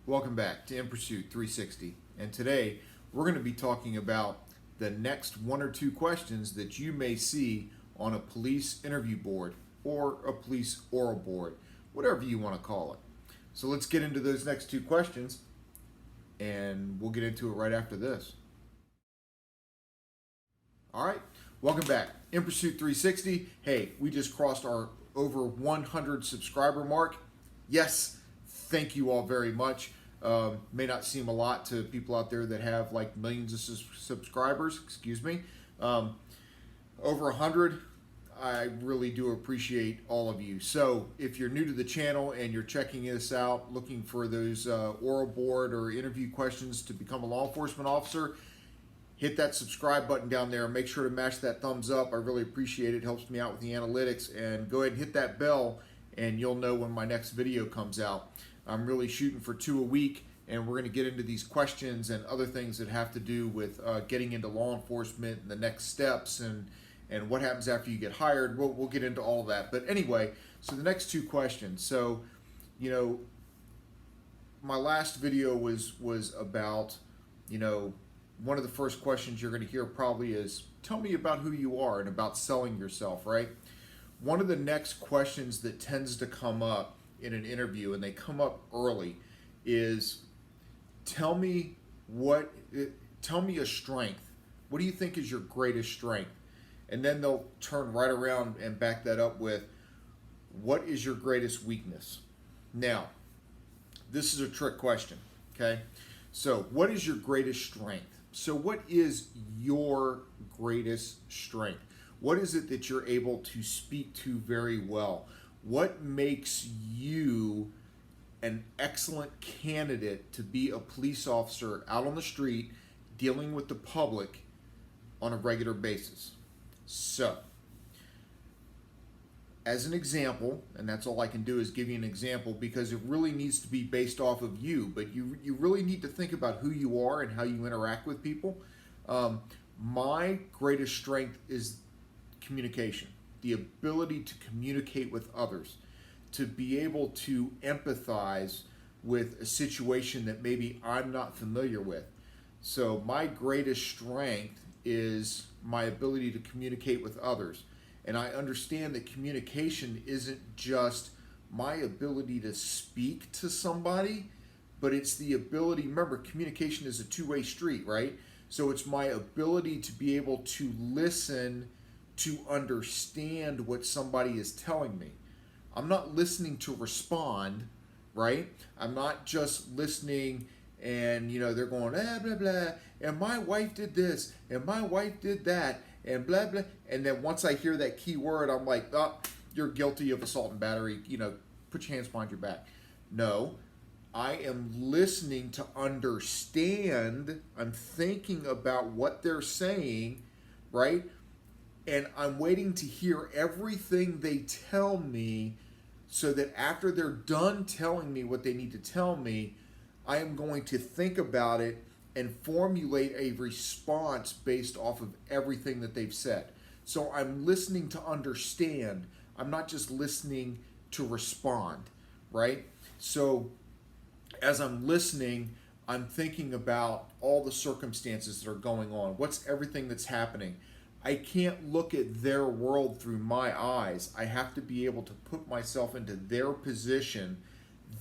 Welcome back to In Pursuit 360. And today we're going to be talking about the next one or two questions that you may see on a police interview board or a police oral board, whatever you want to call it. So let's get into those next two questions and we'll get into it right after this. All right, welcome back. In Pursuit 360. Hey, we just crossed our over 100 subscriber mark. Yes, thank you all very much. May not seem a lot to people out there that have like millions of subscribers, excuse me. Over 100, I really do appreciate all of you. So if you're new to the channel and you're checking this out, looking for those oral board or interview questions to become a law enforcement officer, hit that subscribe button down there. Make sure to mash that thumbs up. I really appreciate it. It helps me out with the analytics. And go ahead and hit that bell and you'll know when my next video comes out. I'm really shooting for 2 a week, and we're going to get into these questions and other things that have to do with getting into law enforcement and the next steps and what happens after you get hired. We'll get into all that. But anyway, so the next 2 questions. So, you know, my last video was about, you know, one of the first questions you're going to hear probably is, tell me about who you are and about selling yourself, right? One of the next questions that tends to come up in an interview, and they come up early, is tell me a strength. What do you think is your greatest strength? And then they'll turn right around and back that up with, what is your greatest weakness? Now, this is a trick question, okay? So what is your greatest strength? So what is your greatest strength? What is it that you're able to speak to very well? What makes you an excellent candidate to be a police officer out on the street dealing with the public on a regular basis? So, as an example, and that's all I can do is give you an example because it really needs to be based off of you, but you really need to think about who you are and how you interact with people. My greatest strength is communication. The ability to communicate with others, to be able to empathize with a situation that maybe I'm not familiar with. So my greatest strength is my ability to communicate with others. And I understand that communication isn't just my ability to speak to somebody, but it's the ability, remember, communication is a two-way street, right? So it's my ability to be able to listen, to understand what somebody is telling me. I'm not listening to respond, right? I'm not just listening and, you know, they're going, blah, blah, and my wife did this, and my wife did that, and blah, blah. And then once I hear that key word, I'm like, oh, you're guilty of assault and battery, you know, put your hands behind your back. No, I am listening to understand. I'm thinking about what they're saying, right? And I'm waiting to hear everything they tell me so that after they're done telling me what they need to tell me, I am going to think about it and formulate a response based off of everything that they've said. So I'm listening to understand. I'm not just listening to respond, right? So as I'm listening, I'm thinking about all the circumstances that are going on. What's everything that's happening? I can't look at their world through my eyes. I have to be able to put myself into their position,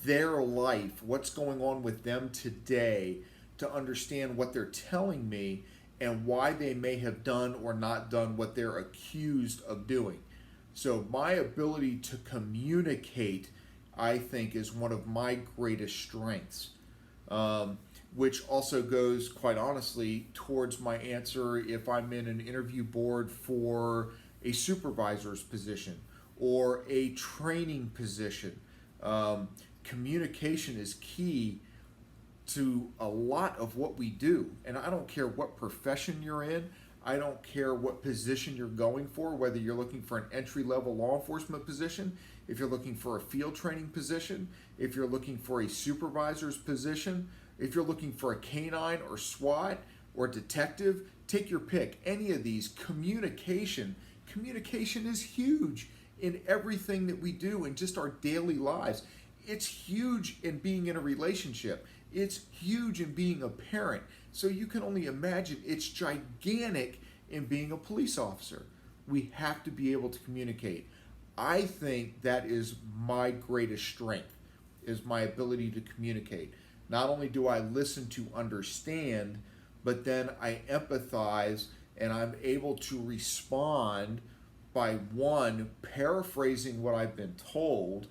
their life, what's going on with them today, to understand what they're telling me and why they may have done or not done what they're accused of doing. So my ability to communicate, I think, is one of my greatest strengths. Which also goes, quite honestly, towards my answer if I'm in an interview board for a supervisor's position or a training position. Communication is key to a lot of what we do. And I don't care what profession you're in. I don't care what position you're going for, whether you're looking for an entry-level law enforcement position, if you're looking for a field training position, if you're looking for a supervisor's position, if you're looking for a canine or SWAT or detective, take your pick. Any of these, communication is huge in everything that we do in just our daily lives. it's huge in being in a relationship. It's huge in being a parent. So you can only imagine it's gigantic in being a police officer. We have to be able to communicate. I think that is my greatest strength, is my ability to communicate. Not only do I listen to understand, but then I empathize and I'm able to respond by one, paraphrasing what I've been told.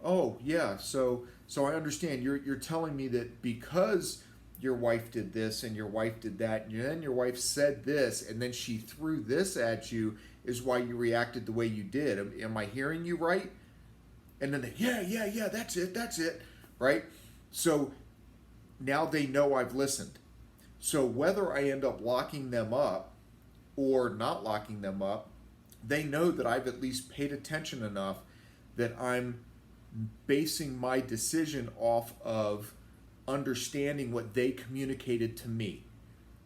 Oh yeah, so I understand. You're telling me that because your wife did this and your wife did that, and then your wife said this, and then she threw this at you, is why you reacted the way you did. Am I hearing you right? And then yeah, that's it, right? So now they know I've listened. So whether I end up locking them up or not locking them up, they know that I've at least paid attention enough that I'm basing my decision off of understanding what they communicated to me.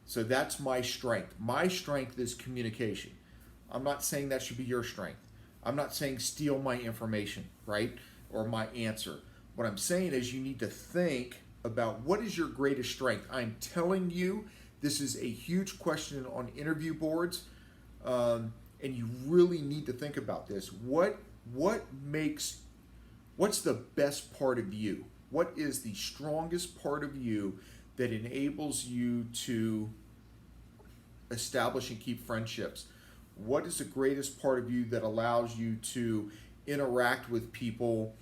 So that's my strength. My strength is communication. I'm not saying that should be your strength. I'm not saying steal my information, right? Or my answer. What I'm saying is you need to think about what is your greatest strength. I'm telling you, this is a huge question on interview boards, and you really need to think about this. What's the best part of you? What is the strongest part of you that enables you to establish and keep friendships? What is the greatest part of you that allows you to interact with people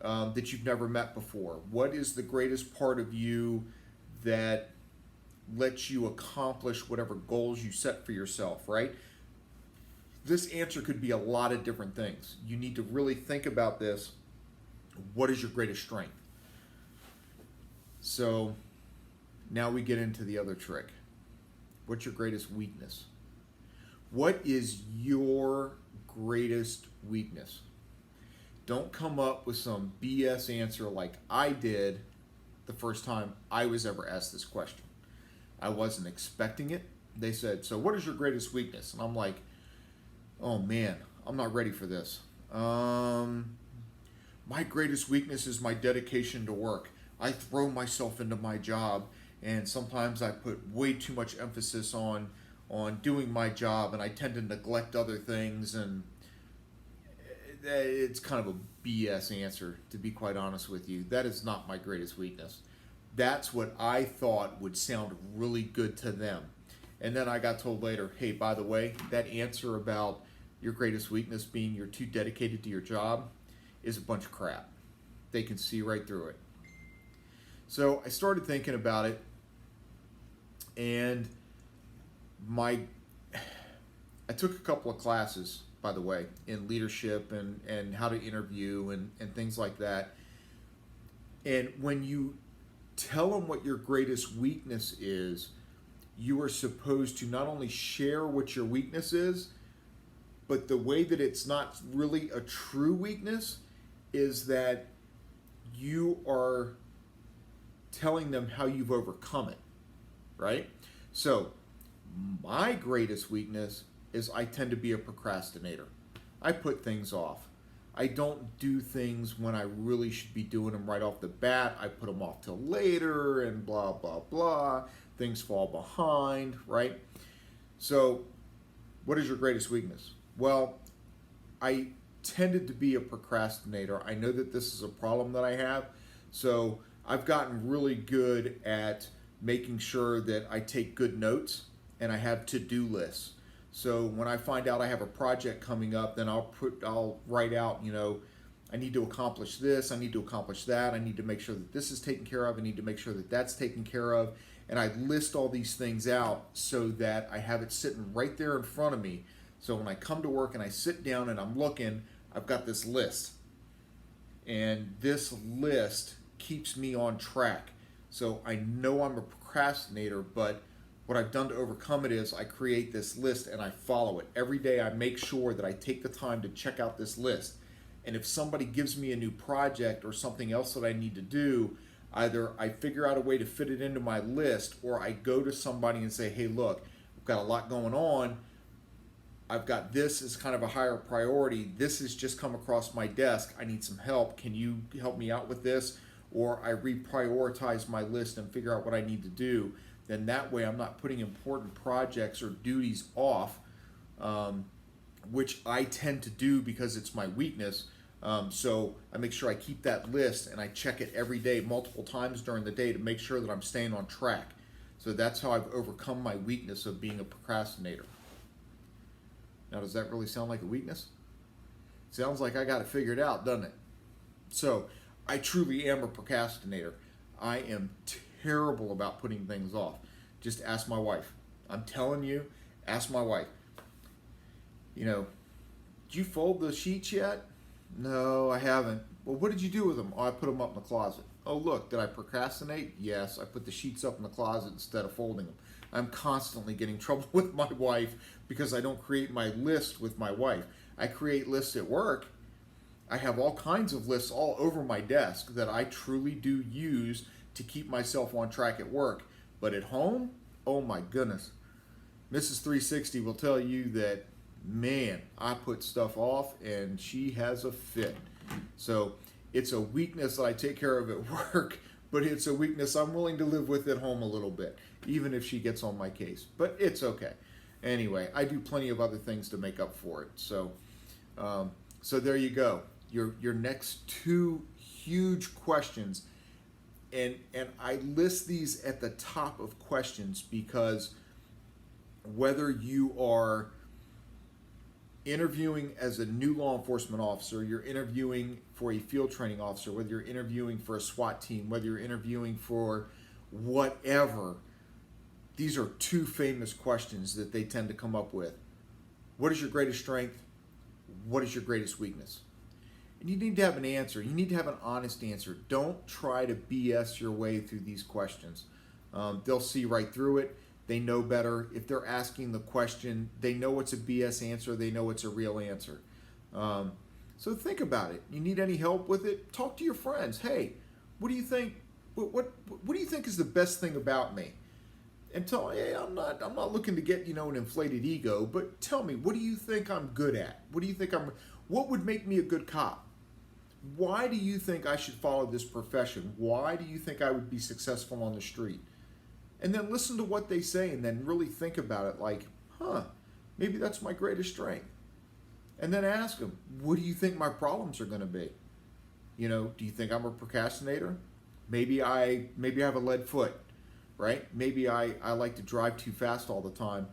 that you've never met before? What is the greatest part of you that lets you accomplish whatever goals you set for yourself, right? This answer could be a lot of different things. You need to really think about this. What is your greatest strength? So now we get into the other trick. What's your greatest weakness? What is your greatest weakness? Don't come up with some BS answer like I did the first time I was ever asked this question. I wasn't expecting it. They said, so what is your greatest weakness? And I'm like, oh man, I'm not ready for this. My greatest weakness is my dedication to work. I throw myself into my job, and sometimes I put way too much emphasis on doing my job, and I tend to neglect other things, and it's kind of a BS answer, to be quite honest with you. That is not my greatest weakness. That's what I thought would sound really good to them. And then I got told later, hey, by the way, that answer about your greatest weakness being you're too dedicated to your job is a bunch of crap. They can see right through it. So I started thinking about it, and I took a couple of classes, by the way, in leadership and how to interview and things like that. And when you tell them what your greatest weakness is, you are supposed to not only share what your weakness is, but the way that it's not really a true weakness is that you are telling them how you've overcome it, right? So my greatest weakness is I tend to be a procrastinator. I put things off. I don't do things when I really should be doing them right off the bat. I put them off till later and blah, blah, blah. Things fall behind, right? So what is your greatest weakness? Well, I tended to be a procrastinator. I know that this is a problem that I have. So I've gotten really good at making sure that I take good notes and I have to-do lists. So when I find out I have a project coming up, then I'll write out, I need to accomplish this, I need to accomplish that, I need to make sure that this is taken care of, I need to make sure that that's taken care of, and I list all these things out so that I have it sitting right there in front of me. So when I come to work and I sit down and I'm looking, I've got this list. And this list keeps me on track. So I know I'm a procrastinator, but what I've done to overcome it is I create this list and I follow it. Every day I make sure that I take the time to check out this list. And if somebody gives me a new project or something else that I need to do, either I figure out a way to fit it into my list or I go to somebody and say, hey, look, I've got a lot going on. I've got this as kind of a higher priority. This has just come across my desk. I need some help. Can you help me out with this? Or I reprioritize my list and figure out what I need to do. Then that way I'm not putting important projects or duties off, which I tend to do because it's my weakness. So I make sure I keep that list and I check it every day, multiple times during the day, to make sure that I'm staying on track. So that's how I've overcome my weakness of being a procrastinator. Now, does that really sound like a weakness? Sounds like I got it figured out, doesn't it? So I truly am a procrastinator. I am terrible about putting things off. Just ask my wife. I'm telling you, ask my wife. You know, did you fold the sheets yet? No, I haven't. Well, what did you do with them? Oh, I put them up in the closet. Oh, look, did I procrastinate? Yes, I put the sheets up in the closet instead of folding them. I'm constantly getting trouble with my wife because I don't create my list with my wife. I create lists at work. I have all kinds of lists all over my desk that I truly do use to keep myself on track at work. But at home, oh my goodness. Mrs. 360 will tell you that, man, I put stuff off and she has a fit. So it's a weakness that I take care of at work, but it's a weakness I'm willing to live with at home a little bit, even if she gets on my case. But it's okay. Anyway, I do plenty of other things to make up for it. So there you go. Your next two huge questions, and I list these at the top of questions because whether you are interviewing as a new law enforcement officer, you're interviewing for a field training officer, whether you're interviewing for a SWAT team, whether you're interviewing for whatever, these are two famous questions that they tend to come up with. What is your greatest strength? What is your greatest weakness? And you need to have an answer. You need to have an honest answer. Don't try to BS your way through these questions. They'll see right through it. They know better. If they're asking the question, they know it's a BS answer. They know it's a real answer. So think about it. You need any help with it? Talk to your friends. Hey, what do you think? What do you think is the best thing about me? And tell me, hey, I'm not looking to get an inflated ego, but tell me, what do you think I'm good at? What would make me a good cop? Why do you think I should follow this profession? Why do you think I would be successful on the street? And then listen to what they say and then really think about it like, maybe that's my greatest strength. And then ask them, what do you think my problems are going to be? Do you think I'm a procrastinator? Maybe I have a lead foot, right? Maybe I like to drive too fast all the time.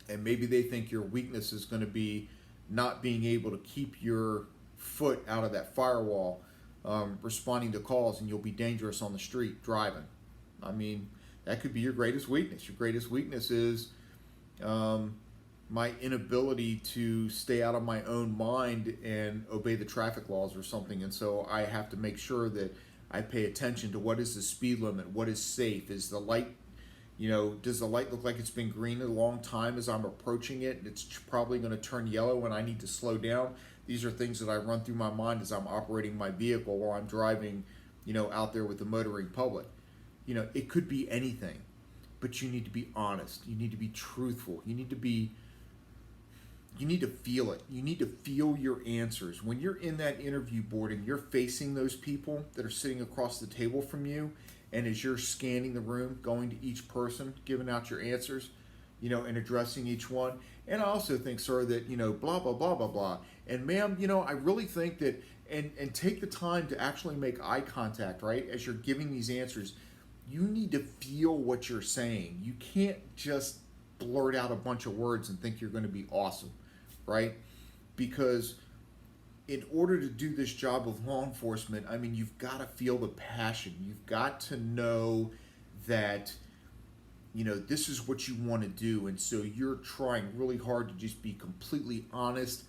And maybe they think your weakness is going to be not being able to keep your foot out of that firewall, responding to calls, and you'll be dangerous on the street driving. I mean, that could be your greatest weakness. Your greatest weakness is my inability to stay out of my own mind and obey the traffic laws or something. And so I have to make sure that I pay attention to what is the speed limit, what is safe, is the light, does the light look like it's been green a long time as I'm approaching it? It's probably going to turn yellow when I need to slow down. These are things that I run through my mind as I'm operating my vehicle while I'm driving, out there with the motoring public. It could be anything, but you need to be honest. You need to be truthful. You need to feel it. You need to feel your answers. When you're in that interview board and you're facing those people that are sitting across the table from you, and as you're scanning the room, going to each person, giving out your answers, and addressing each one. And I also think, sir, that, blah, blah, blah, blah, blah. And ma'am, I really think that, and take the time to actually make eye contact, right? As you're giving these answers, you need to feel what you're saying. You can't just blurt out a bunch of words and think you're going to be awesome, right? Because in order to do this job of law enforcement, I mean, you've got to feel the passion. You've got to know that, this is what you want to do. And so you're trying really hard to just be completely honest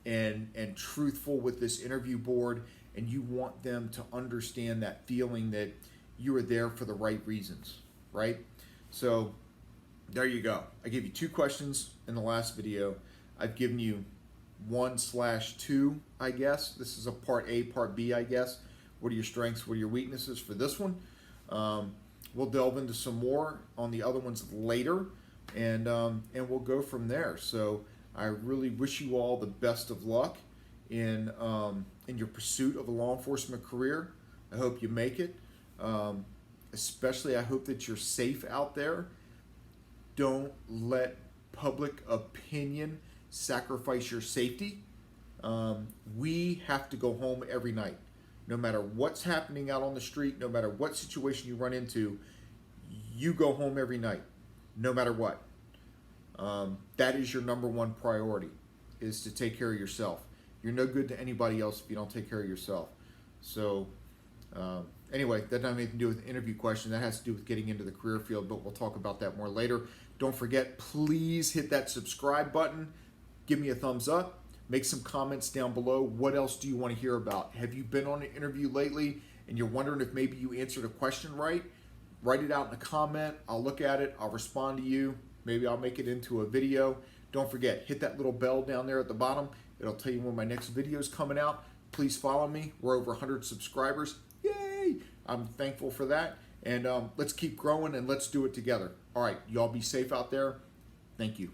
and truthful with this interview board. And you want them to understand that feeling that you are there for the right reasons, right? So there you go. I gave you two questions in the last video. I've given you 1/2, I guess. This is a part A, part B, I guess. What are your strengths? What are your weaknesses for this one? We'll delve into some more on the other ones later, and we'll go from there. So I really wish you all the best of luck in your pursuit of a law enforcement career. I hope you make it. Especially, I hope that you're safe out there. Don't let public opinion sacrifice your safety. We have to go home every night. No matter what's happening out on the street, no matter what situation you run into, you go home every night, no matter what. That is your number one priority, is to take care of yourself. You're no good to anybody else if you don't take care of yourself. So anyway, that doesn't have anything to do with the interview question. That has to do with getting into the career field, but we'll talk about that more later. Don't forget, please hit that subscribe button. Give me a thumbs up. Make some comments down below. What else do you want to hear about? Have you been on an interview lately and you're wondering if maybe you answered a question right? Write it out in a comment. I'll look at it. I'll respond to you. Maybe I'll make it into a video. Don't forget, hit that little bell down there at the bottom. It'll tell you when my next video is coming out. Please follow me. We're over 100 subscribers. Yay! I'm thankful for that. And let's keep growing and let's do it together. All right, y'all be safe out there. Thank you.